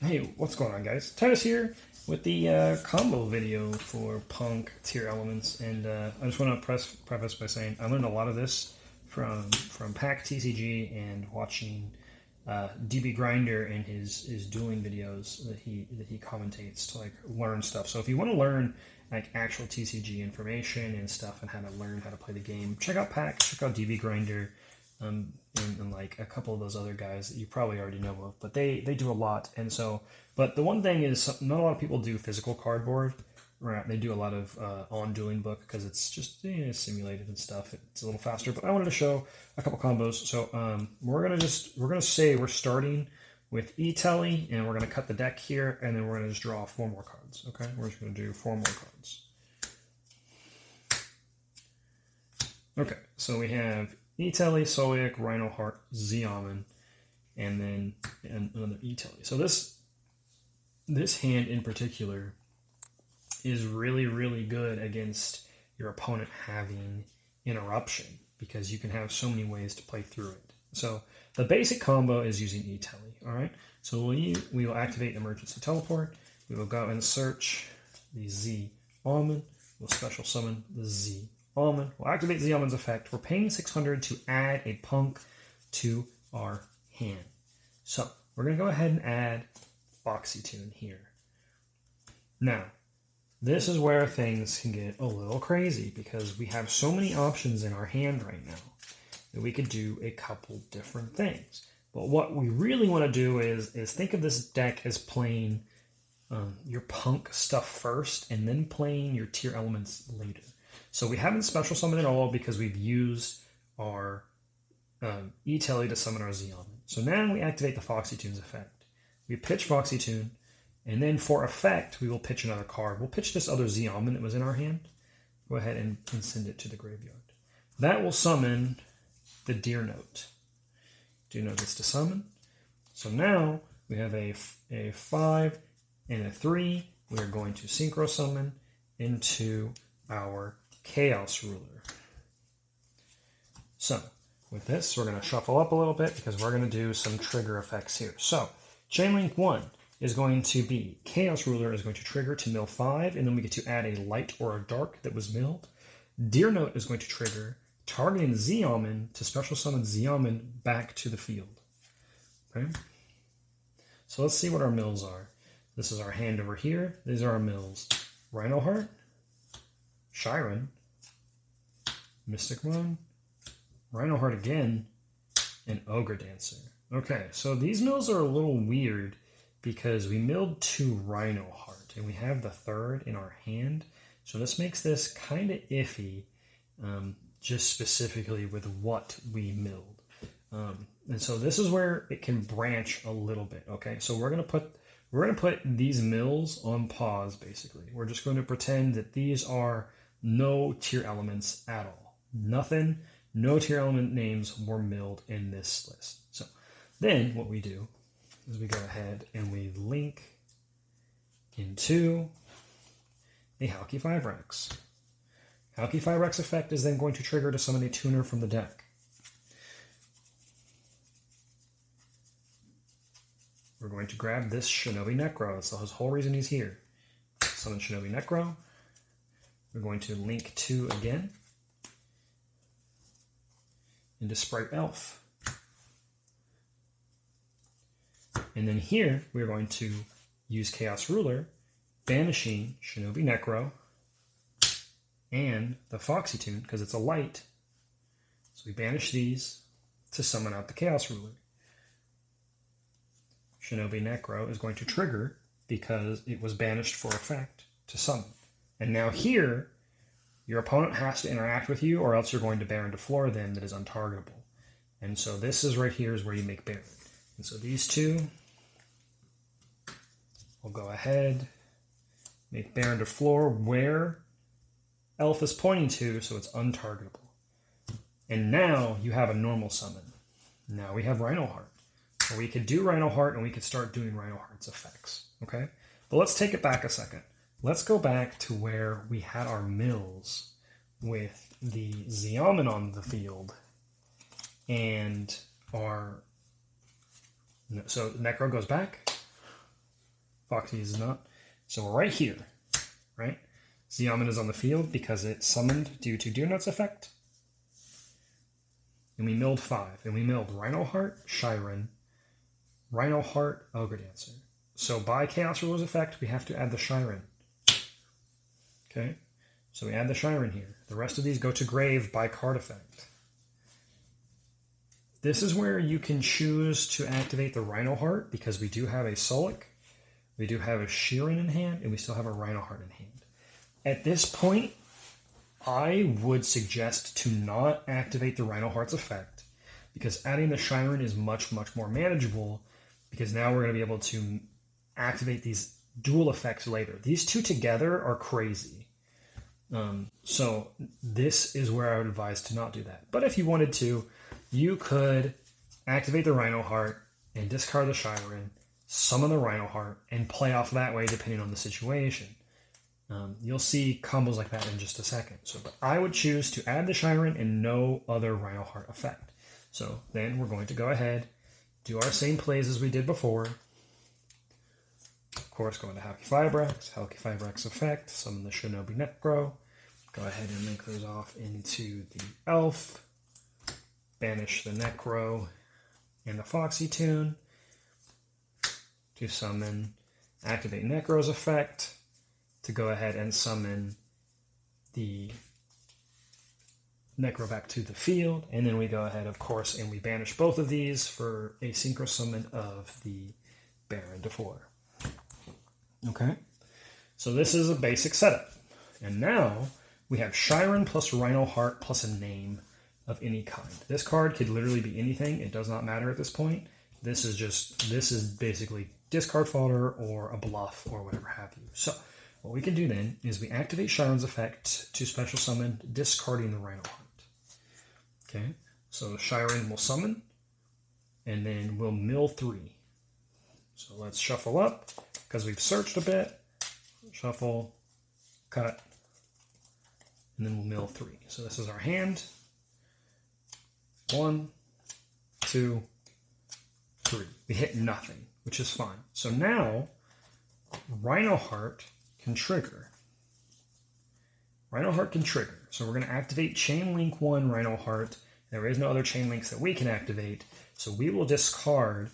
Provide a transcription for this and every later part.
Hey, what's going on, guys? Titus here with the combo video for Punk tier elements, and I just want to preface by saying I learned a lot of this from Pack TCG and watching DB Grinder and his dueling videos that he commentates to like learn stuff. So if you want to learn like actual TCG information and stuff and how to learn how to play the game, check out Pack, check out DB Grinder. And like a couple of those other guys that you probably already know of, but they do a lot. And so, but the one thing is, not a lot of people do physical cardboard, right? They do a lot of on dueling book because it's just simulated and stuff. It's a little faster. But I wanted to show a couple combos. So we're gonna say we're starting with E-Telly, and we're gonna cut the deck here, and then we're gonna just draw 4 more cards. Okay, we're just gonna do 4 more cards. Okay, so we have E-Telly, Soliak, Rhino Heart, Zeoman, and then another E-Telly. So this hand in particular is really, really good against your opponent having interruption because you can have so many ways to play through it. So the basic combo is using E-Telly, all right? So we will activate Emergency Teleport. We will go and search the Z-Almond. We'll special summon the Z Almond. We'll activate the Almond's effect. We're paying 600 to add a Punk to our hand. So we're going to go ahead and add Foxy Tune here. Now, this is where things can get a little crazy because we have so many options in our hand right now that we could do a couple different things. But what we really want to do is think of this deck as playing your Punk stuff first and then playing your tier elements later. So we haven't special summoned at all because we've used our E-Telly to summon our Z-Almond. So now we activate the Foxy Tune's effect. We pitch Foxy Tune, and then for effect, we will pitch another card. We'll pitch this other Z-Almond that was in our hand. Go ahead and send it to the graveyard. That will summon the Deer Note. Deer Note gets to summon. So now we have a 5 and a 3. We are going to Synchro Summon into our Chaos Ruler. So with this, we're going to shuffle up a little bit because we're going to do some trigger effects here. So Chain Link 1 is going to be Chaos Ruler is going to trigger to mill 5, and then we get to add a light or a dark that was milled. Deer Note is going to trigger, targeting Z-Almond to special summon Z-Almond back to the field. Okay. So let's see what our mills are. This is our hand over here. These are our mills. Rhino Heart, Chiron, Mystic Run, Rhino Heart again, and Ogre Dancer. Okay, so these mills are a little weird because we milled 2 Rhino Heart, and we have the 3rd in our hand. So this makes this kind of iffy, just specifically with what we milled. And so this is where it can branch a little bit. Okay, so we're gonna put these mills on pause. Basically, we're just going to pretend that these are no tier elements at all. Nothing, no tier element names were milled in this list. So then what we do is we go ahead and we link into a Halki 5-Rex. Halki 5-Rex effect is then going to trigger to summon a tuner from the deck. We're going to grab this Shinobi Necro. That's the whole reason he's here. Summon Shinobi Necro. We're going to link 2 again into Sprite Elf. And then here, we're going to use Chaos Ruler, banishing Shinobi Necro and the Foxy Tune, because it's a light. So we banish these to summon out the Chaos Ruler. Shinobi Necro is going to trigger because it was banished for effect to summon. And now here, your opponent has to interact with you, or else you're going to Baron to floor them that is untargetable. And so this is right here is where you make Baron. And so these 2 will go ahead, make Baron to floor where Elf is pointing to, so it's untargetable. And now you have a normal summon. Now we have Rhino Heart. Or we could do Rhino Heart and we could start doing Rhino Heart's effects. Okay? But let's take it back a second. Let's go back to where we had our mills with the Z-Almond on the field and our... So Necro goes back. Foxy is not. So we're right here, right? Zeoman is on the field because it's summoned due to Deer Nut's effect. And we milled 5. And we milled Rhino Heart, Shiren, Rhino Heart, Ogre Dancer. So by Chaos Ruler's effect, we have to add the Shiren. Okay? So we add the Shiren here. The rest of these go to grave by card effect. This is where you can choose to activate the Rhino Heart because we do have a Solic, we do have a Shiren in hand, and we still have a Rhino Heart in hand. At this point, I would suggest to not activate the Rhino Heart's effect because adding the Shiren is much, much more manageable because now we're going to be able to activate these dual effects later. These two together are crazy. So this is where I would advise to not do that. But if you wanted to, you could activate the Rhino Heart and discard the Shiren, summon the Rhino Heart, and play off that way depending on the situation. You'll see combos like that in just a second. But I would choose to add the Shiren and no other Rhino Heart effect. So then we're going to go ahead, do our same plays as we did before. Of course, go into Halki Fibrax effect, summon the Shinobi Necro. Go ahead and link those off into the Elf. Banish the Necro and the Foxy Tune to summon, activate Necro's effect to go ahead and summon the Necro back to the field, and then we go ahead, of course, and we banish both of these for a synchro summon of the Baron to 4. Okay, so this is a basic setup, and now we have Shiren plus Rhino Heart plus a name of any kind. This card could literally be anything. It does not matter at this point. This is basically discard fodder or a bluff or whatever have you. So what we can do then is we activate Shiren's effect to special summon, discarding the Rhino Heart. Okay, so Shiren will summon, and then we'll mill 3. So let's shuffle up, because we've searched a bit. Shuffle, cut, and then we'll mill 3. So this is our hand. 1, 2, 3. We hit nothing, which is fine. So now, Rhino Heart can trigger. Rhino Heart can trigger. So we're going to activate Chain Link 1 Rhino Heart. There is no other chain links that we can activate. So we will discard.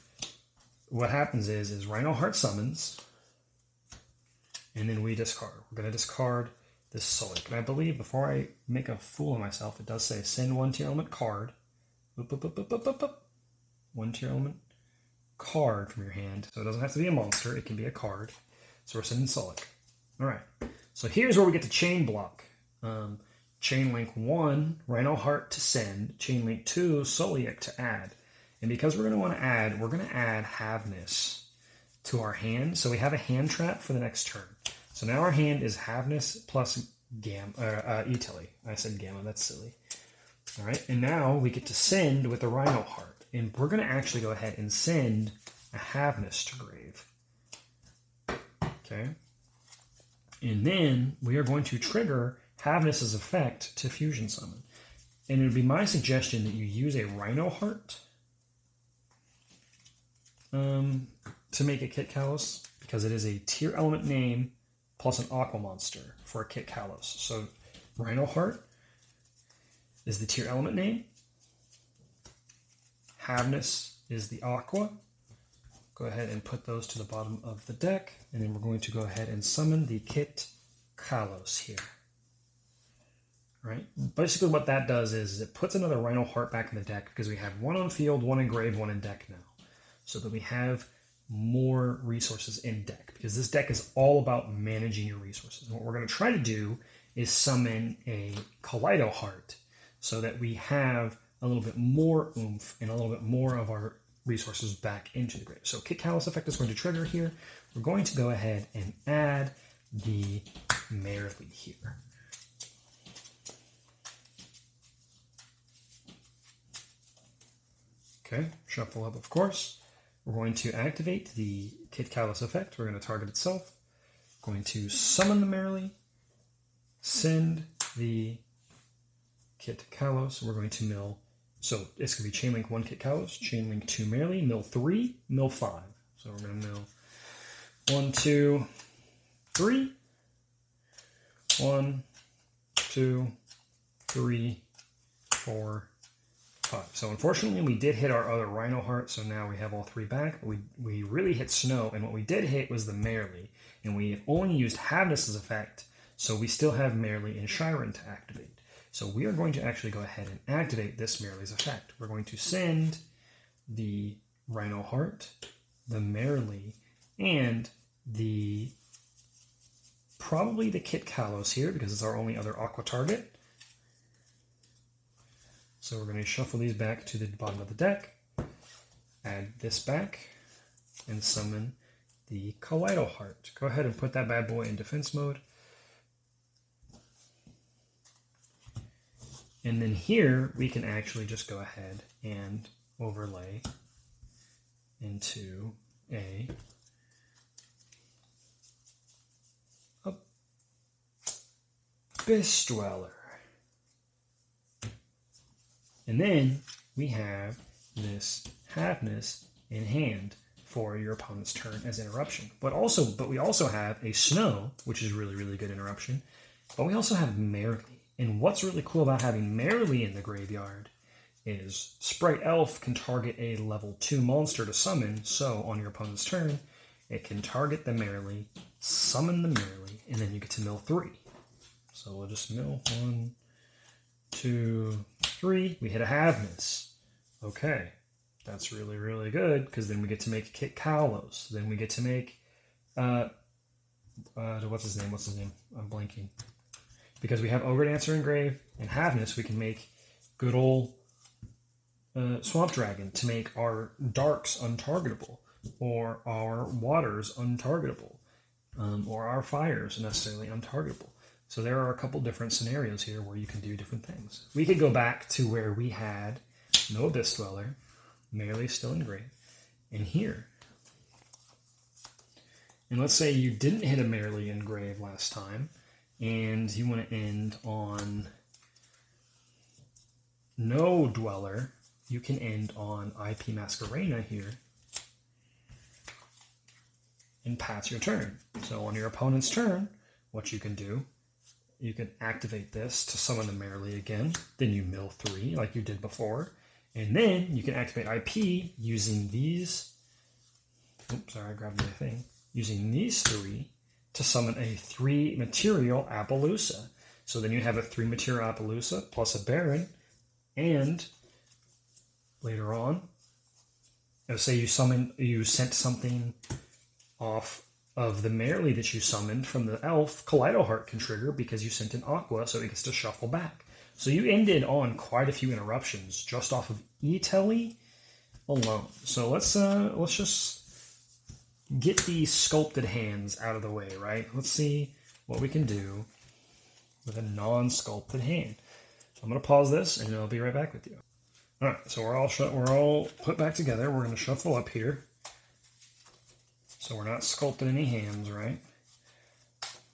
What happens is Rhino Heart summons, and then we discard. We're going to discard this Solic. And I believe before I make a fool of myself, it does say send 1 Tearalment card. One Tearalment card from your hand. So it doesn't have to be a monster. It can be a card. So we're sending Solic. All right. So here's where we get to chain block. Chain link 1, Rhino Heart to send. Chain link 2, Solic to add. And because we're going to want to add, we're going to add Haveness to our hand. So we have a hand trap for the next turn. So now our hand is Haveness plus Italy. I said Gamma. That's silly. All right. And now we get to send with the Rhino Heart. And we're going to actually go ahead and send a Haveness to grave. Okay. And then we are going to trigger Haveness's effect to fusion summon. And it would be my suggestion that you use a Rhino Heart to make a Kit Kalos, because it is a Tearalment name plus an Aqua monster for a Kit Kalos. So Rhino Heart is the Tearalment name. Haveness is the Aqua. Go ahead and put those to the bottom of the deck, and then we're going to go ahead and summon the Kit Kalos here. Right? Basically what that does is it puts another Rhino Heart back in the deck because we have 1 on field, 1 in grave, 1 in deck now. So that we have more resources in deck, because this deck is all about managing your resources. And what we're going to try to do is summon a Kaleido Heart so that we have a little bit more oomph and a little bit more of our resources back into the grave. So Kit Kalos effect is going to trigger here. We're going to go ahead and add the Merely here. Okay, shuffle up, of course. We're going to activate the Kit Kalos effect. We're going to target itself. Going to summon the Merely, send the Kit Kalos. We're going to mill. So it's going to be chain link 1 Kit Kalos, chain link 2 Merely, mill 3, mill 5. So we're going to mill 1, 2, 3. 1, 2, 3, 4, 5. So unfortunately, we did hit our other Rhino Heart, so now we have all 3 back. We really hit Snow, and what we did hit was the Merely, and we only used Havness's effect, so we still have Merely and Chiron to activate. So we are going to actually go ahead and activate this Merely's effect. We're going to send the Rhino Heart, the Merely, and probably the Kit Kalos here, because it's our only other Aqua target. So we're going to shuffle these back to the bottom of the deck, add this back, and summon the Kaleido Heart. Go ahead and put that bad boy in defense mode. And then here, we can actually just go ahead and overlay into a Abyss Dweller. And then we have this Havness in hand for your opponent's turn as interruption. But we also have a Snow, which is really, really good interruption. But we also have Merely. And what's really cool about having Merely in the graveyard is Sprite Elf can target a level 2 monster to summon, so on your opponent's turn, it can target the Merely, summon the Merely, and then you get to mill 3. So we'll just mill 1, 2, 3. We hit a Havness. Okay, that's really, really good, because then we get to make Kit Kalos. Then we get to make, what's his name? I'm blanking. Because we have Ogre Dancer Engrave and Havness, we can make good old Swamp Dragon to make our darks untargetable, or our waters untargetable, or our fires necessarily untargetable. So there are a couple different scenarios here where you can do different things. We could go back to where we had no Abyss Dweller, Merely still engraved, and here. And let's say you didn't hit a Merely engrave last time, and you want to end on no Dweller, you can end on IP Masquerena here and pass your turn. So on your opponent's turn, what you can do, you can activate this to summon the Merely again, then you mill 3 like you did before, and then you can activate IP using these, oops, sorry, I grabbed my thing, using these 3 to summon a 3 material Appaloosa. So then you have a 3 material Appaloosa plus a Baron, and later on, say you sent something off of the Merely that you summoned from the Elf, Kaleido Heart can trigger because you sent an Aqua, so it gets to shuffle back. So you ended on quite a few interruptions just off of E-Telly alone. So let's just get these sculpted hands out of the way, right? Let's see what we can do with a non-sculpted hand. So I'm going to pause this, and I'll be right back with you. All right, so we're all put back together. We're going to shuffle up here. So we're not sculpting any hands, right?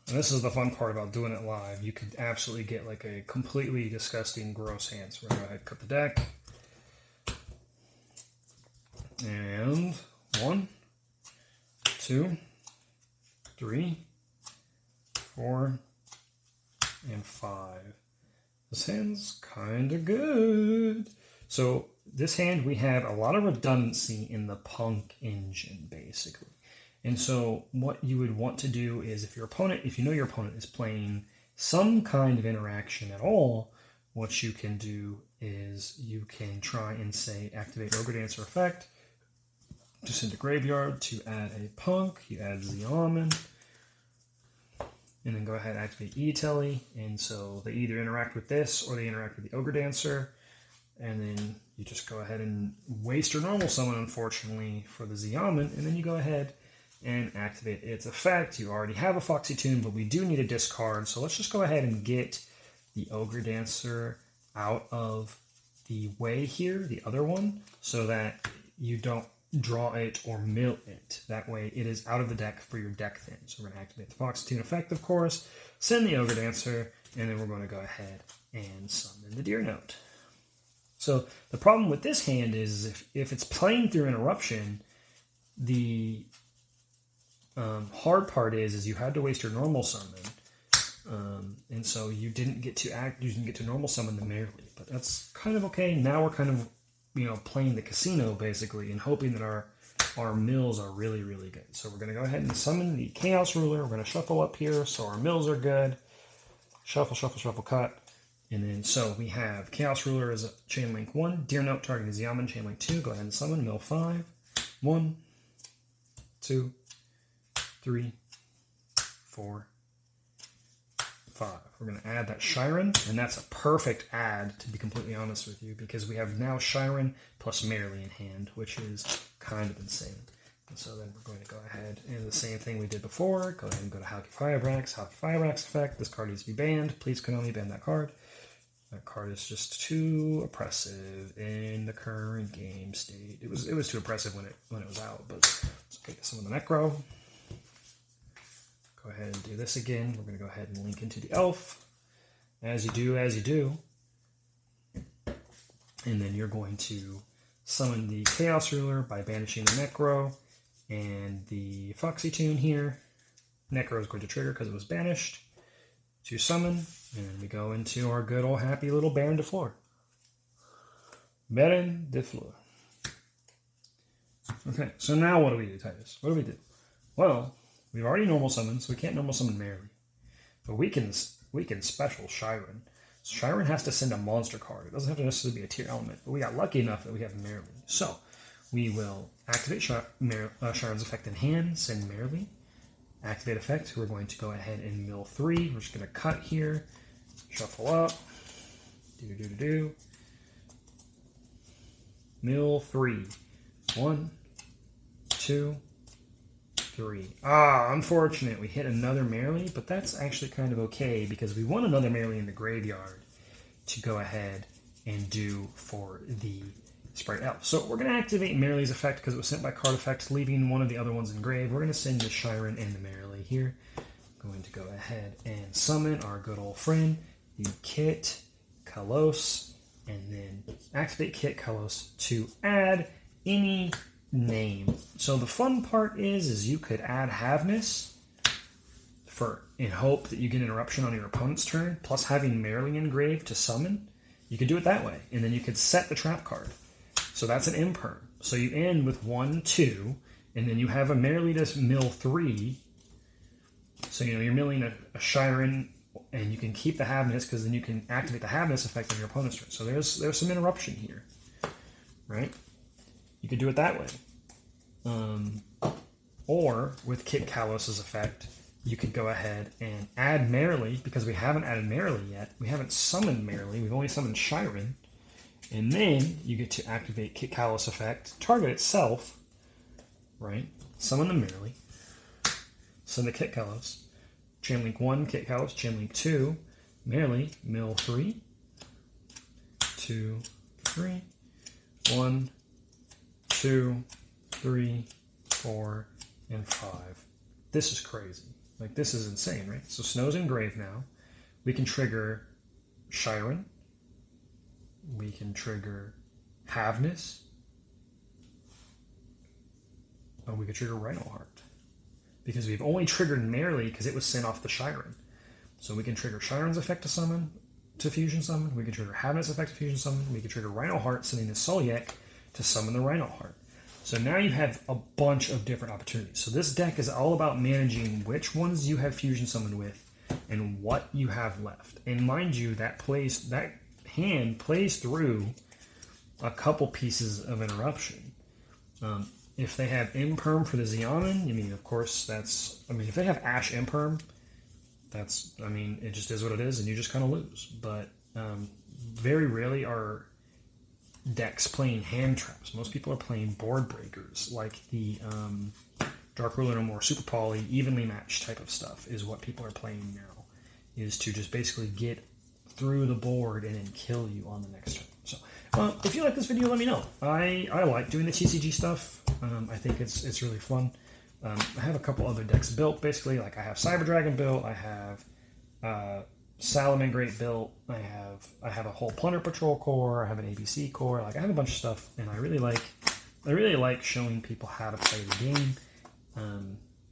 And this is the fun part about doing it live. You could absolutely get like a completely disgusting, gross hand. So we're going to go ahead and cut the deck. And 1, 2, 3, 4, and 5. This hand's kind of good. So this hand, we have a lot of redundancy in the P.U.N.K engine, basically. And so what you would want to do is if you know your opponent is playing some kind of interaction at all, what you can do is you can try and say activate Ogre Dancer effect, to send a graveyard to add a P.U.N.K, you add Tearalment, and then go ahead and activate E-Telly, and so they either interact with this or they interact with the Ogre Dancer, and then you just go ahead and waste your normal summon, unfortunately, for the Tearalment, and then you go ahead and activate its effect. You already have a Foxy Tune, but we do need a discard, so let's just go ahead and get the Ogre Dancer out of the way here, the other one, so that you don't draw it or mill it. That way it is out of the deck for your deck thin. So we're going to activate the Foxy Tune effect, of course, send the Ogre Dancer, and then we're going to go ahead and summon the Deer Note. So the problem with this hand is if it's playing through interruption, the hard part is you had to waste your normal summon, and so you didn't get to normal summon the merely. But that's kind of okay. Now we're kind of, playing the casino basically and hoping that our mills are really, really good. So we're going to go ahead and summon the Chaos Ruler. We're going to shuffle up here so our mills are good. Shuffle, shuffle, shuffle, cut. And then, so we have Chaos Ruler as a chain link 1, Deer Note targeting Xiamen, chain link 2. Go ahead and summon mill 5. 1, 2, 3, 4, 5. We're going to add that Shiren, and that's a perfect add, to be completely honest with you, because we have now Shiren plus Merely in hand, which is kind of insane. And so then we're going to go ahead and the same thing we did before. Go ahead and go to Hauki Firebrax. Hauki Firebrax effect. This card needs to be banned. Please, Konami, ban that card. That card is just too oppressive in the current game state. It was too oppressive when it was out, but let's okay, summon the Necro. Go ahead and do this again. We're going to go ahead and link into the Elf. As you do. And then you're going to summon the Chaos Ruler by banishing the Necro and the Foxy Tune here. Necro is going to trigger because it was banished to summon. And we go into our good old happy little Baron de Fleur. Baron de Fleur. Okay, so now what do we do, Titus? What do we do? Well, we've already normal summoned, so we can't normal summon Merely. But we can special Shiren. So Shiren has to send a monster card. It doesn't have to necessarily be a Tearalment, but we got lucky enough that we have Merely. So we will activate Shiren's effect in hand, send Merely. Activate effect, we're going to go ahead and mill 3. We're just going to cut here. Shuffle up. Mill 3. 1, 2, 3. Unfortunate. We hit another Merely, but that's actually kind of okay because we want another Merely in the graveyard to go ahead and do for the Sprite Elf. So we're going to activate Merely's effect because it was sent by card effect, leaving one of the other ones in grave. We're going to send the Shiren and the Merely here. Going to go ahead and summon our good old friend, the Kit Kalos, and then activate Kit Kalos to add any name. So the fun part is you could add Havness in hope that you get interruption on your opponent's turn, plus having Merely engraved to summon. You could do it that way, and then you could set the trap card. So that's an imperm. So you end with 1, 2, and then you have a Merely to mill 3. So you're milling a Shiren, and you can keep the Havness because then you can activate the Havness effect on your opponent's turn. So there's some interruption here, right? You could do it that way. Or with Kit Kalos' effect, you could go ahead and add Merely, because we haven't added Merely yet. We haven't summoned Merely. We've only summoned Shiren. And then you get to activate Kit Kalos effect, target itself, right? Summon the Merely. Send the Kit Kalos. Chain link 1, Kit Kalos. Chain link 2, Merely. Mill 3. 2, 3. 1, 2, 3, 4, and 5. This is crazy. Like, this is insane, right? So Snow's in grave now. We can trigger Shiren. We can trigger Havness. Oh, we could trigger Rhinoheart. Because we've only triggered Merely because it was sent off the Shiren. So we can trigger Shiren's effect to summon, to fusion summon. We can trigger Havness effect to fusion summon. We can trigger Rhinoheart, sending the Solyek to summon the Rhinoheart. So now you have a bunch of different opportunities. So this deck is all about managing which ones you have fusion summon with and what you have left. And mind you, that hand plays through a couple pieces of interruption. If they have Imperm for the Xiamen, of course if they have Ash Imperm, it just is what it is and you just kind of lose. But very rarely are decks playing hand traps. Most people are playing board breakers, like the Dark Ruler No More Super Poly, evenly matched type of stuff is what people are playing now, is to just basically get through the board and then kill you on the next turn. So if you like this video, let me know. I like doing the TCG stuff. I think it's really fun. I have a couple other decks built, basically. Like I have Cyber Dragon built, I have Salamangreat built, I have a whole Plunder Patrol core, I have an ABC core, I have a bunch of stuff, and I really like showing people how to play the game.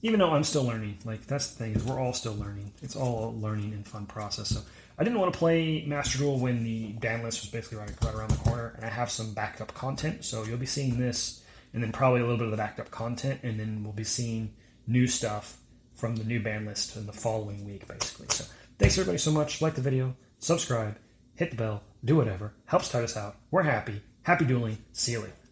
even though I'm still learning, like that's the thing is we're all still learning. It's all a learning and fun process. So I didn't want to play Master Duel when the ban list was basically right around the corner, and I have some backed up content. So you'll be seeing this, and then probably a little bit of the backed up content, and then we'll be seeing new stuff from the new ban list in the following week, basically. So thanks everybody so much. Like the video, subscribe, hit the bell, do whatever. Helps tide us out. We're happy. Happy dueling. See you later.